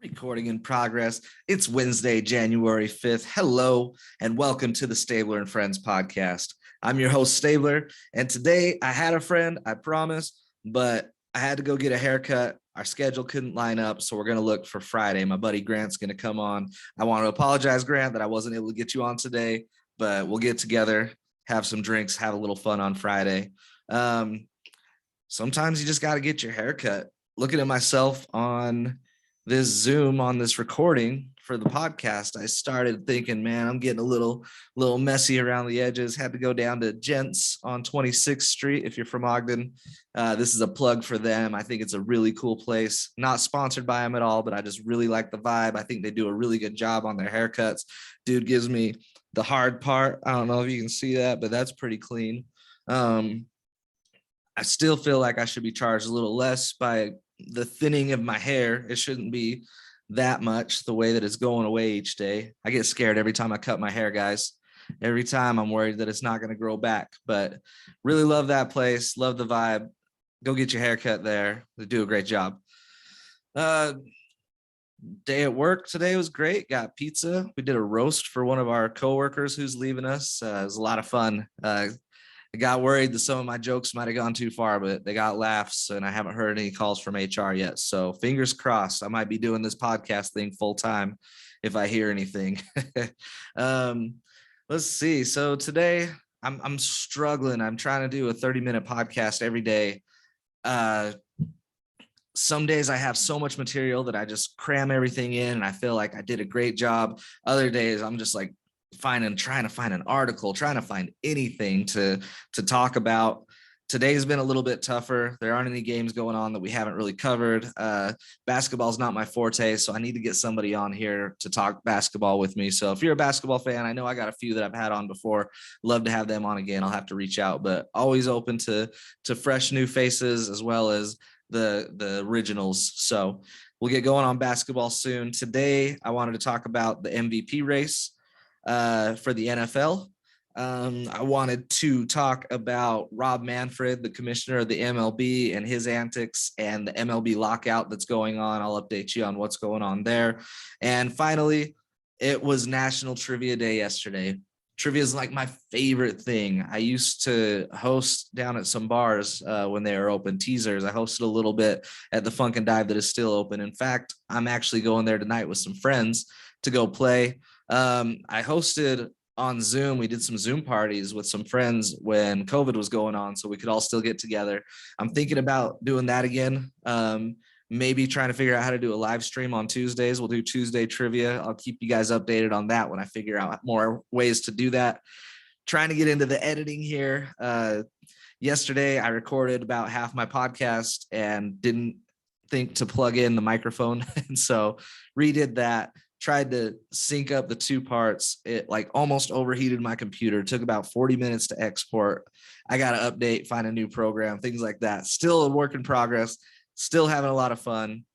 Recording in progress. It's Wednesday, January 5th. Hello, and welcome to the Stabler and Friends podcast. I'm your host, Stabler, and today I had a friend, I promise, but I had to go get a haircut. Our schedule couldn't line up, so we're going to look for Friday. My buddy Grant's going to come on. I want to apologize, Grant, that I wasn't able to get you on today, but we'll get together, have some drinks, have a little fun on Friday. Sometimes you just got to get your haircut. Looking at myself on this Zoom on this recording for the podcast, I started thinking, man, I'm getting a little messy around the edges. Had to go down to Gents on 26th Street. If you're from Ogden, this is a plug for them. I think it's a really cool place. Not sponsored by them at all, but I just really like the vibe. I think they do a really good job on their haircuts. Dude gives me the hard part. I don't know if you can see that, but that's pretty clean. I still feel like I should be charged a little less by the thinning of my hair. It shouldn't be that much the way that it's going away each day. I get scared every time I cut my hair, guys. Every time I'm worried that it's not going to grow back, but really love that place. Love the vibe. Go get your haircut there. They do a great job. Day at work today was great. Got pizza. We did a roast for one of our coworkers who's leaving us. It was a lot of fun. I got worried that some of my jokes might have gone too far, but they got laughs, and I haven't heard any calls from HR yet. So fingers crossed. I might be doing this podcast thing full time if I hear anything. Let's see. So today I'm struggling. I'm trying to do a 30-minute podcast every day. Some days I have so much material that I just cram everything in, and I feel like I did a great job. Other days I'm just like trying to find an article, trying to find anything to talk about. Today's been a little bit tougher. There aren't any games going on that we haven't really covered. Basketball's not my forte, so I need to get somebody on here to talk basketball with me. So if you're a basketball fan, I know I got a few that I've had on before. Love to have them on again. I'll have to reach out, but always open to fresh new faces as well as the originals. So we'll get going on basketball soon. Today, I wanted to talk about the MVP race for the NFL. I wanted to talk about Rob Manfred, the commissioner of the MLB, and his antics and the MLB lockout that's going on. I'll update you on what's going on there. And finally, it was National Trivia Day yesterday. Trivia is like my favorite thing. I used to host down at some bars when they were open, Teasers. I hosted a little bit at the Funk and Dive that is still open. In fact, I'm actually going there tonight with some friends to go play. I hosted on Zoom. We did some Zoom parties with some friends when COVID was going on, so we could all still get together. I'm thinking about doing that again. Maybe trying to figure out how to do a live stream on Tuesdays. We'll do Tuesday trivia. I'll keep you guys updated on that when I figure out more ways to do that. Trying to get into the editing here. Yesterday, I recorded about half my podcast and didn't think to plug in the microphone. And so redid that. Tried to sync up the two parts. It like almost overheated my computer. It took about 40 minutes to export. I got to update, find a new program, things like that. Still a work in progress. Still having a lot of fun.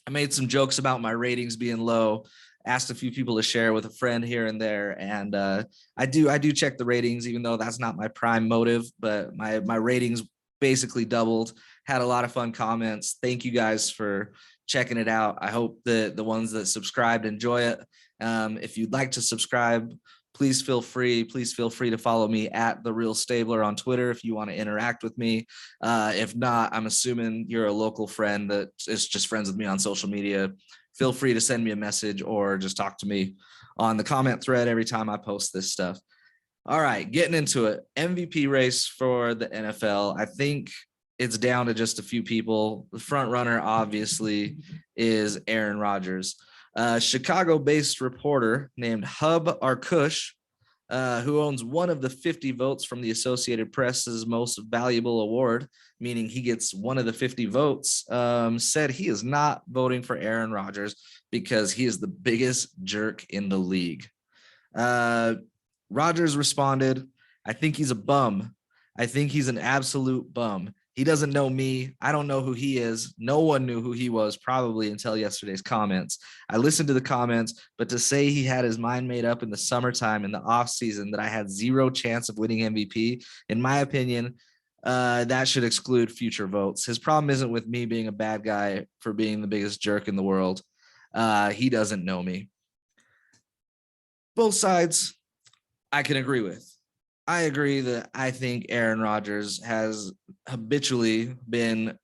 I made some jokes about my ratings being low. Asked a few people to share with a friend here and there. And I do check the ratings, even though that's not my prime motive, but my ratings basically doubled. Had a lot of fun comments. Thank you guys for checking it out. I hope that the ones that subscribed enjoy it. If you'd like to subscribe, please feel free to follow me at The Real Stabler on Twitter if you want to interact with me. If not, I'm assuming you're a local friend that is just friends with me on social media. Feel free to send me a message or just talk to me on the comment thread every time I post this stuff. All right, getting into it. MVP race for the NFL. I think it's down to just a few people. The front runner, obviously, is Aaron Rodgers. Chicago-based reporter named Hub Arkush, who owns one of the 50 votes from the Associated Press's most valuable award, meaning he gets one of the 50 votes, said he is not voting for Aaron Rodgers because he is the biggest jerk in the league. Rodgers responded, I think he's a bum. I think he's an absolute bum. He doesn't know me. I don't know who he is. No one knew who he was probably until yesterday's comments. I listened to the comments, but to say he had his mind made up in the summertime, in the off season, that I had zero chance of winning MVP, in my opinion, that should exclude future votes. His problem isn't with me being a bad guy for being the biggest jerk in the world. He doesn't know me. Both sides I can agree with. I agree that I think Aaron Rodgers has habitually been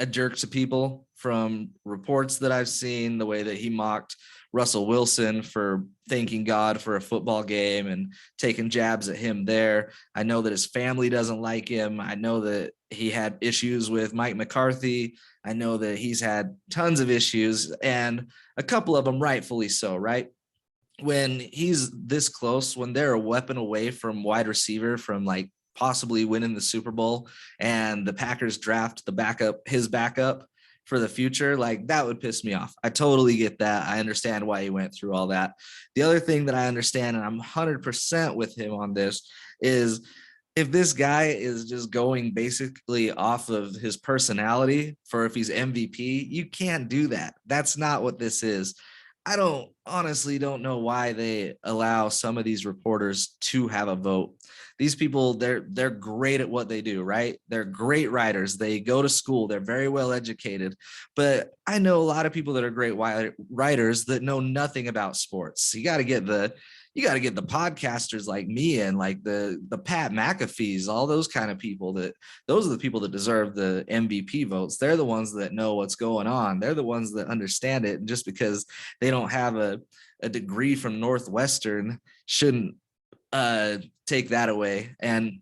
a jerk to people from reports that I've seen, the way that he mocked Russell Wilson for thanking God for a football game and taking jabs at him there. I know that his family doesn't like him. I know that he had issues with Mike McCarthy. I know that he's had tons of issues, and a couple of them rightfully so, right? When he's this close, when they're a weapon away from wide receiver, from like possibly winning the Super Bowl, and the Packers draft his backup for the future, like that would piss me off. I totally get that. I understand why he went through all that. The other thing that I understand, and I'm 100% with him on this, is if this guy is just going basically off of his personality for if he's MVP, you can't do that. That's not what this is. I don't know why they allow some of these reporters to have a vote. These people, they're great at what they do, right? They're great writers. They go to school. They're very well educated. But I know a lot of people that are great writers that know nothing about sports. You got to get the podcasters like me and like the Pat McAfees, all those kind of people. Those are the people that deserve the MVP votes. They're the ones that know what's going on. They're the ones that understand it. And just because they don't have a degree from Northwestern shouldn't take that away. And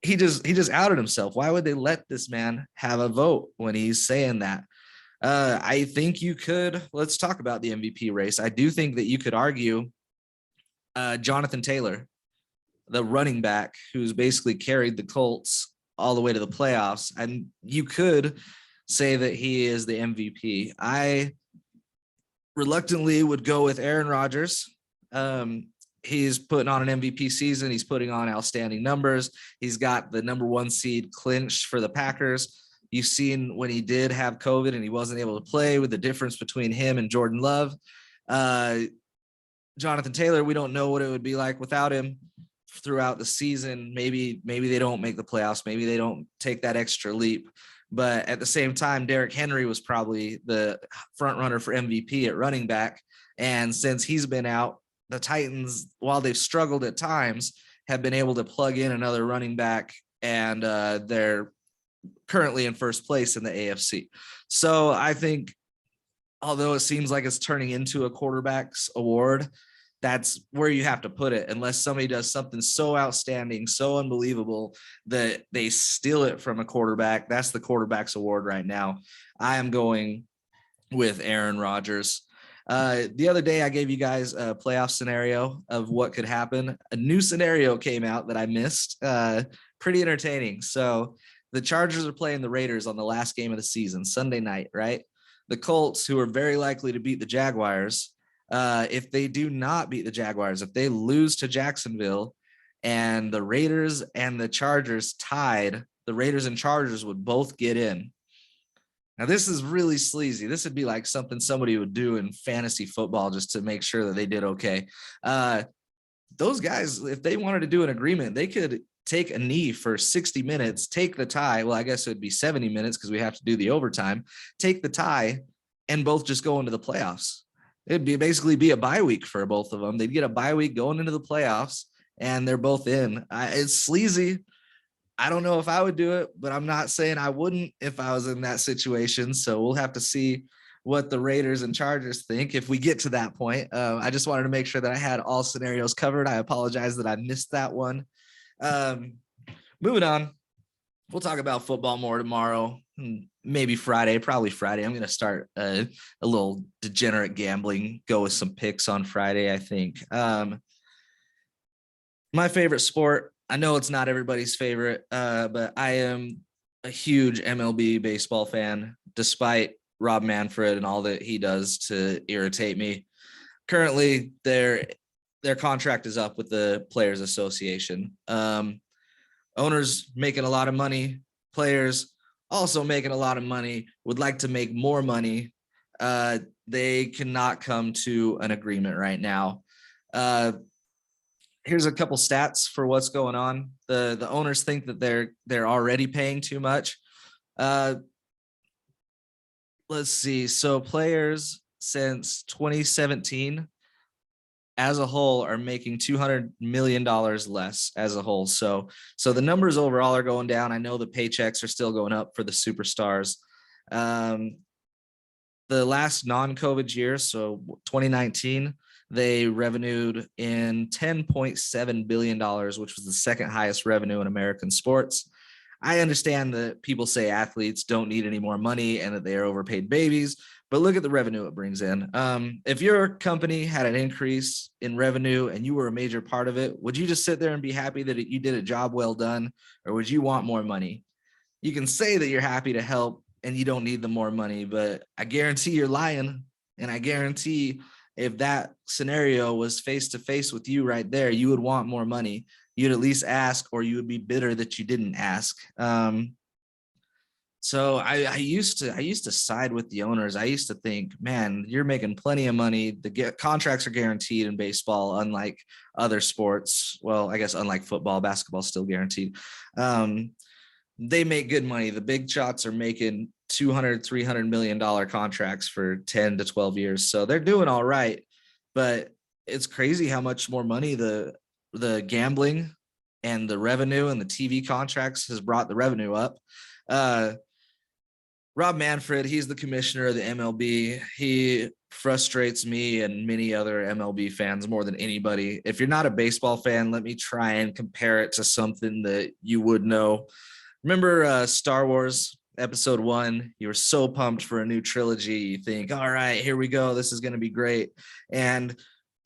he just outed himself. Why would they let this man have a vote when he's saying that? I think let's talk about the MVP race. I do think that you could argue Jonathan Taylor, the running back who's basically carried the Colts all the way to the playoffs. And you could say that he is the MVP. I reluctantly would go with Aaron Rodgers. He's putting on an MVP season. He's putting on outstanding numbers. He's got the number 1 seed clinched for the Packers. You've seen when he did have COVID and he wasn't able to play, with the difference between him and Jordan Love. Jonathan Taylor, we don't know what it would be like without him throughout the season. Maybe they don't make the playoffs. Maybe they don't take that extra leap. But at the same time, Derrick Henry was probably the front runner for MVP at running back. And since he's been out, the Titans, while they've struggled at times, have been able to plug in another running back, and they're currently in first place in the AFC. So I think, although it seems like it's turning into a quarterback's award, that's where you have to put it, unless somebody does something so outstanding, so unbelievable that they steal it from a quarterback. That's the quarterback's award right now. I am going with Aaron Rodgers. The other day, I gave you guys a playoff scenario of what could happen. A new scenario came out that I missed. Pretty entertaining. So the Chargers are playing the Raiders on the last game of the season, Sunday night, right? The Colts, who are very likely to beat the Jaguars, if they do not beat the Jaguars, if they lose to Jacksonville and the Raiders and the Chargers tied, the Raiders and Chargers would both get in. Now, this is really sleazy. This would be like something somebody would do in fantasy football just to make sure that they did okay. Those guys, if they wanted to do an agreement, they could take a knee for 60 minutes, take the tie. Well, I guess it would be 70 minutes because we have to do the overtime, take the tie, and both just go into the playoffs. It'd basically be a bye week for both of them. They'd get a bye week going into the playoffs, and they're both in. It's sleazy. I don't know if I would do it, but I'm not saying I wouldn't if I was in that situation. So we'll have to see what the Raiders and Chargers think if we get to that point. I just wanted to make sure that I had all scenarios covered. I apologize that I missed that one. Moving on, we'll talk about football more tomorrow, maybe Friday, probably Friday. I'm going to start a little degenerate gambling, go with some picks on Friday, I think. My favorite sport, I know it's not everybody's favorite, but I am a huge MLB baseball fan, despite Rob Manfred and all that he does to irritate me. Currently, their contract is up with the Players Association. Owners making a lot of money, players also making a lot of money, would like to make more money. They cannot come to an agreement right now. Here's a couple stats for what's going on. The owners think that they're already paying too much. Let's see. So players since 2017 as a whole are making $200 million less as a whole. So the numbers overall are going down. I know the paychecks are still going up for the superstars. The last non-COVID year, so 2019, they revenued in $10.7 billion, which was the second highest revenue in American sports. I understand that people say athletes don't need any more money and that they are overpaid babies, but look at the revenue it brings in. If your company had an increase in revenue and you were a major part of it, would you just sit there and be happy that you did a job well done, or would you want more money? You can say that you're happy to help and you don't need the more money, but I guarantee you're lying. And I guarantee if that scenario was face to face with you right there, you would want more money. You'd at least ask, or you would be bitter that you didn't ask. So I used to side with the owners. I used to think, man, you're making plenty of money. The contracts are guaranteed in baseball, unlike other sports. Well, I guess unlike football, basketball still guaranteed. They make good money. The big shots are making $200-300 million contracts for 10 to 12 years. So they're doing all right, but it's crazy how much more money the gambling and the revenue and the TV contracts has brought the revenue up. Rob Manfred, he's the commissioner of the MLB. He frustrates me and many other MLB fans more than anybody. If you're not a baseball fan, let me try and compare it to something that you would know. Remember Star Wars Episode 1? You were so pumped for a new trilogy. You think, all right, here we go. This is going to be great. And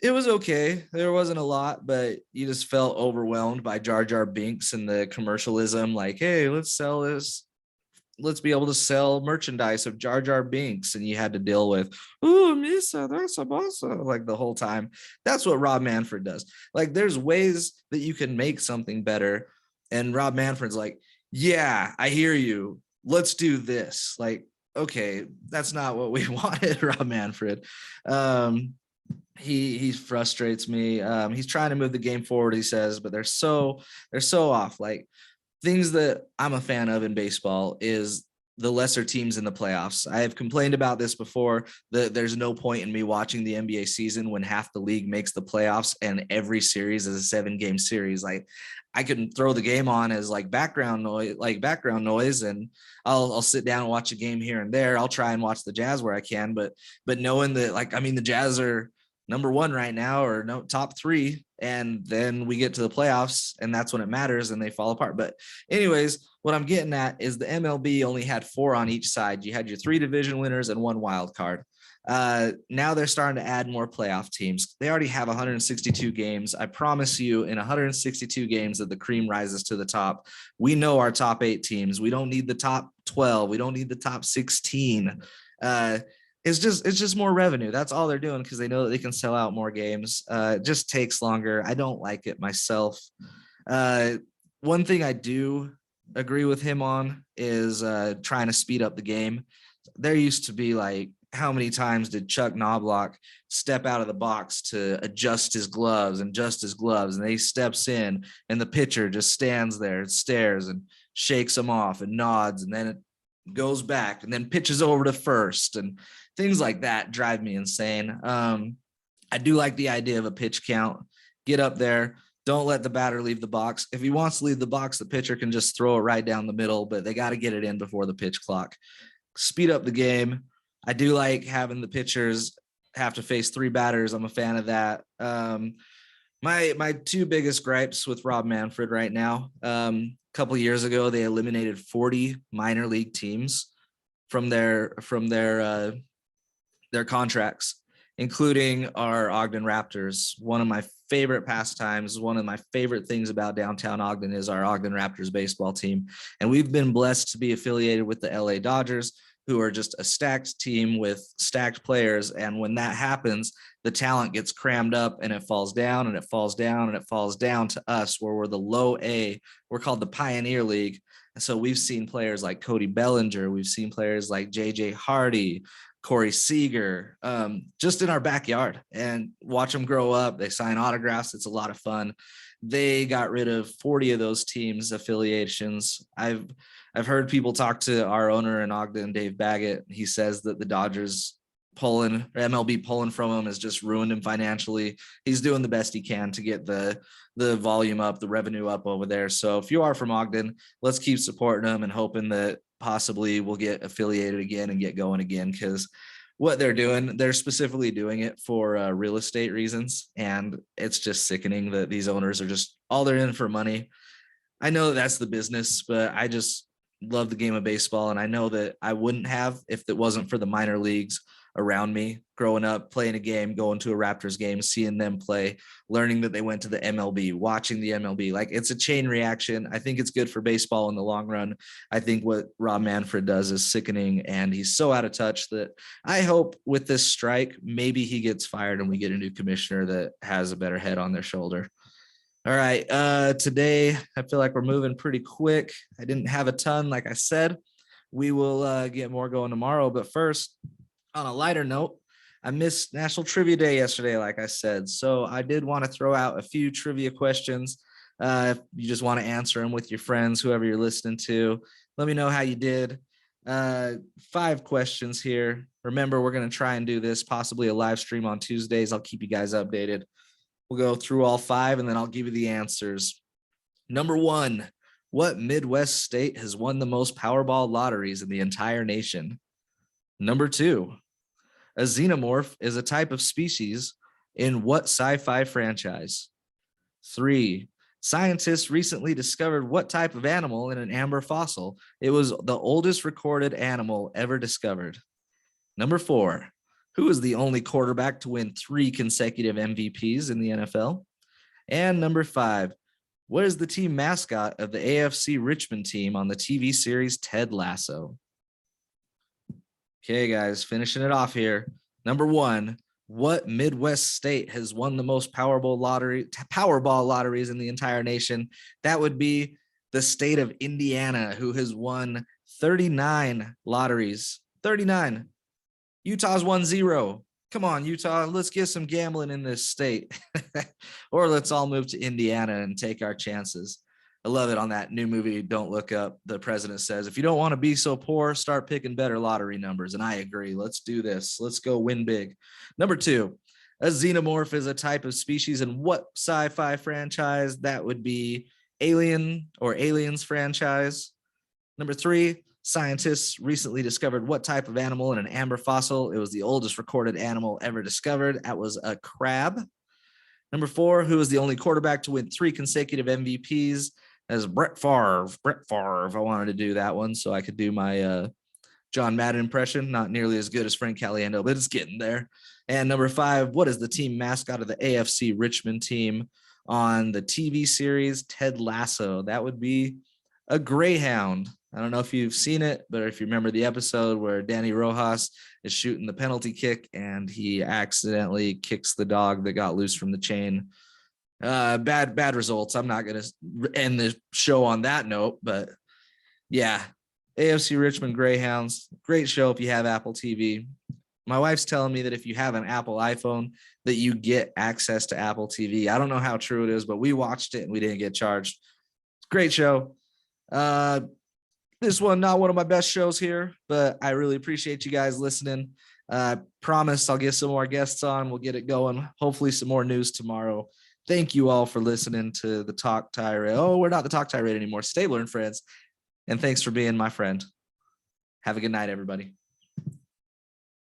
it was okay. There wasn't a lot, but you just felt overwhelmed by Jar Jar Binks and the commercialism. Like, hey, let's sell this. Let's be able to sell merchandise of Jar Jar Binks. And you had to deal with, oh, Misa, that's a bossa, like the whole time. That's what Rob Manfred does. Like, there's ways that you can make something better. And Rob Manfred's like, yeah, I hear you. Let's do this. Like, okay, that's not what we wanted, Rob Manfred. He frustrates me. He's trying to move the game forward, he says, but they're so off. Like, things that I'm a fan of in baseball is the lesser teams in the playoffs. I have complained about this before, that there's no point in me watching the NBA season when half the league makes the playoffs and every series is a 7-game series. Like, I can throw the game on as background noise, and I'll sit down and watch a game here and there. I'll try and watch the Jazz where I can, but knowing that, the Jazz are number 1 right now, or no, top 3, and then we get to the playoffs and that's when it matters and they fall apart. But anyways, what I'm getting at is the MLB only had 4 on each side. You had your 3 division winners and 1 wild card. Now they're starting to add more playoff teams. They already have 162 games. I promise you, in 162 games that the cream rises to the top. We know our top 8 teams. We don't need the top 12. We don't need the top 16. It's just more revenue. That's all they're doing, because they know that they can sell out more games. It just takes longer. I don't like it myself. One thing I do agree with him on is trying to speed up the game. There used to be, like, how many times did Chuck Knobloch step out of the box to adjust his gloves, and he steps in and the pitcher just stands there and stares and shakes him off and nods, and then it goes back and then pitches over to first, and things like that drive me insane. I do like the idea of a pitch count. Get up there. Don't let the batter leave the box. If he wants to leave the box, the pitcher can just throw it right down the middle, but they got to get it in before the pitch clock. Speed up the game. I do like having the pitchers have to face 3 batters. I'm a fan of that. My 2 biggest gripes with Rob Manfred right now. A couple of years ago, they eliminated 40 minor league teams from their contracts, including our Ogden Raptors. One of my favorite pastimes, one of my favorite things about downtown Ogden is our Ogden Raptors baseball team. And we've been blessed to be affiliated with the LA Dodgers, who are just a stacked team with stacked players. And when that happens, the talent gets crammed up and it falls down and it falls down and it falls down to us, where we're the low A. We're called the Pioneer League. And so we've seen players like Cody Bellinger. We've seen players like JJ Hardy, Corey Seager, just in our backyard, and watch them grow up. They sign autographs. It's a lot of fun. They got rid of 40 of those teams' affiliations. I've heard people talk to our owner in Ogden, Dave Baggett. He says that the Dodgers pulling, or MLB pulling from him has just ruined him financially. He's doing the best he can to get the volume up, the revenue up over there. So if you are from Ogden, let's keep supporting him and hoping that possibly we'll get affiliated again and get going again, because what they're doing, they're specifically doing it for real estate reasons. And it's just sickening that these owners are just, all they're in for money. I know that that's the business, but I just love the game of baseball. And I know that I wouldn't have if it wasn't for the minor leagues around me growing up, playing a game, going to a Raptors game, seeing them play, learning that they went to the MLB, watching the MLB. Like, it's a chain reaction. I think it's good for baseball in the long run. I think what Rob Manfred does is sickening, and he's so out of touch that I hope with this strike, maybe he gets fired and we get a new commissioner that has a better head on their shoulder. All right. Today, I feel like we're moving pretty quick. I didn't have a ton, like I said. We will get more going tomorrow. But first, on a lighter note, I missed National Trivia Day yesterday, like I said. So I did want to throw out a few trivia questions. If you just want to answer them with your friends, whoever you're listening to, let me know how you did. 5 questions here. Remember, we're going to try and do this, possibly a live stream on Tuesdays. I'll keep you guys updated. We'll go through all 5 and then I'll give you the answers. Number 1, what Midwest state has won the most Powerball lotteries in the entire nation? Number 2, a xenomorph is a type of species in what sci-fi franchise? 3, scientists recently discovered what type of animal in an amber fossil. It was the oldest recorded animal ever discovered. Number 4, who is the only quarterback to win 3 consecutive MVPs in the NFL? And number 5, what is the team mascot of the AFC Richmond team on the TV series Ted Lasso? Okay, guys, finishing it off here. Number 1, what Midwest state has won the most Powerball lotteries in the entire nation? That would be the state of Indiana, who has won 39 lotteries. 39. Utah's won 0. Come on, Utah, let's get some gambling in this state. Or let's all move to Indiana and take our chances. I love it on that new movie, Don't Look Up. The president says, if you don't want to be so poor, start picking better lottery numbers. And I agree. Let's do this. Let's go win big. Number 2, a xenomorph is a type of species in what sci-fi franchise? That would be Alien or Aliens franchise. Number 3, scientists recently discovered what type of animal in an amber fossil. It was the oldest recorded animal ever discovered. That was a crab. Number 4, who was the only quarterback to win 3 consecutive MVPs? As Brett Favre. I wanted to do that one so I could do my John Madden impression. Not nearly as good as Frank Caliendo, but it's getting there. And number 5, what is the team mascot of the AFC Richmond team on the TV series Ted Lasso? That would be a greyhound. I don't know if you've seen it, but if you remember the episode where Danny Rojas is shooting the penalty kick and he accidentally kicks the dog that got loose from the chain. Bad results. I'm not going to end the show on that note, but yeah, AFC Richmond Greyhounds, great show if you have Apple TV. My wife's telling me that if you have an Apple iPhone, that you get access to Apple TV. I don't know how true it is, but we watched it and we didn't get charged. Great show. This one, not one of my best shows here, but I really appreciate you guys listening. Promise I'll get some more guests on. We'll get it going. Hopefully some more news tomorrow. Thank you all for listening to the Talk Tirade. Oh, we're not the Talk Tirade anymore. Stabler and Friends. And thanks for being my friend. Have a good night, everybody.